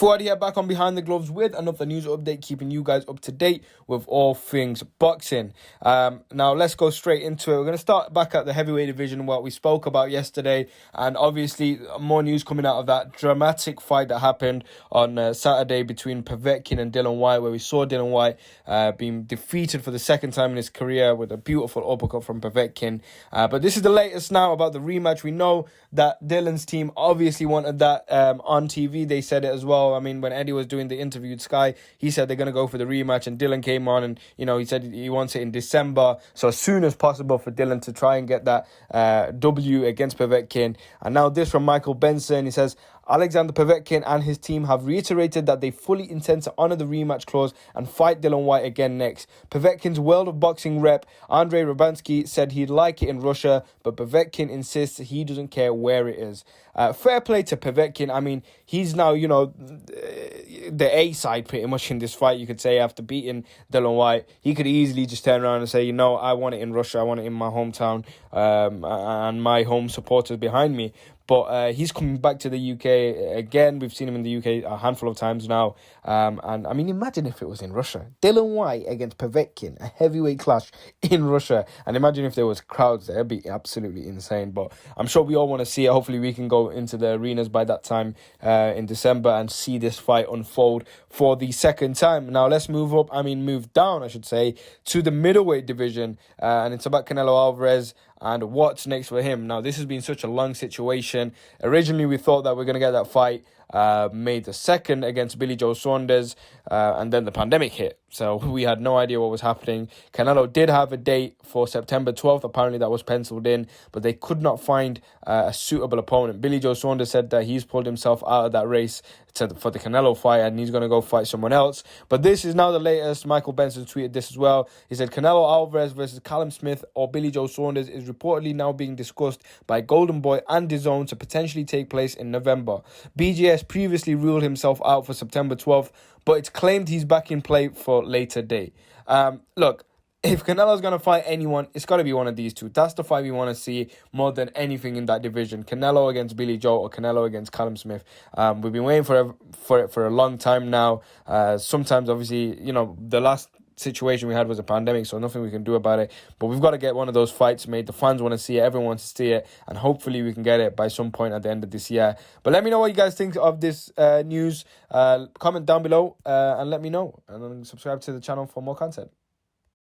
Thought I'd get back on Behind the Gloves with another news update, keeping you guys up to date with all things boxing. Now, let's go straight into it. We're going to start back at the heavyweight division, what we spoke about yesterday, and obviously more news coming out of that dramatic fight that happened on Saturday between Povetkin and Dillian Whyte, where we saw Dillian Whyte being defeated for the second time in his career with a beautiful uppercut from Povetkin. But this is the latest now about the rematch. We know that Dillian's team obviously wanted that on TV. They said it as well. I mean, when Eddie was doing the interview with Sky, he said they're going to go for the rematch, and Dillian came on and, you know, he said he wants it in December, so as soon as possible for Dillian to try and get that W against Povetkin. And now this from Michael Benson, he says, Alexander Povetkin and his team have reiterated that they fully intend to honour the rematch clause and fight Dillian Whyte again next. Povetkin's World of Boxing rep, Andrei Rubansky, said he'd like it in Russia, but Povetkin insists he doesn't care where it is. Fair play to Povetkin. I mean, he's now, you know, the A side pretty much in this fight, you could say, after beating Dillian Whyte. He could easily just turn around and say, you know, I want it in Russia, I want it in my hometown, and my home supporters behind me. But he's coming back to the UK again. We've seen him in the UK a handful of times now. And I mean, imagine if it was in Russia. Dillian Whyte against Povetkin, a heavyweight clash in Russia. And imagine if there was crowds there. It'd be absolutely insane. But I'm sure we all want to see it. Hopefully we can go into the arenas by that time in December and see this fight unfold for the second time. Now let's move down, I should say, to the middleweight division. And it's about Canelo Alvarez and what's next for him. Now, this has been such a long situation. Originally, we thought that we're going to get that fight May the 2nd against Billy Joe Saunders, and then the pandemic hit. So we had no idea what was happening. Canelo did have a date for September 12th. Apparently that was penciled in, but they could not find a suitable opponent. Billy Joe Saunders said that he's pulled himself out of that race for the Canelo fight, and he's going to go fight someone else. But this is now the latest. Michael Benson tweeted this as well. He said, Canelo Alvarez versus Callum Smith or Billy Joe Saunders is reportedly now being discussed by Golden Boy and DAZN to potentially take place in November. BJS previously ruled himself out for September 12th, but it's claimed he's back in play for later date. Look, if Canelo's going to fight anyone, it's got to be one of these two. That's the fight we want to see more than anything in that division. Canelo against Billy Joe or Canelo against Callum Smith. We've been waiting for it for a long time now. Sometimes, obviously, you know, the last situation we had was a pandemic, so nothing we can do about it. But we've got to get one of those fights made. The fans want to see it. Everyone wants to see it. And hopefully we can get it by some point at the end of this year. But let me know what you guys think of this news. Comment down below and let me know. And then subscribe to the channel for more content.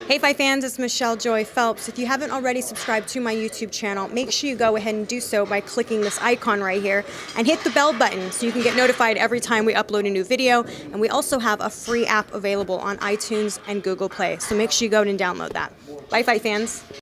Hey Fight fans, it's Michelle Joy Phelps. If you haven't already subscribed to my YouTube channel, make sure you go ahead and do so by clicking this icon right here and hit the bell button so you can get notified every time we upload a new video. And we also have a free app available on iTunes and Google Play, so make sure you go and download that. Bye Fight fans.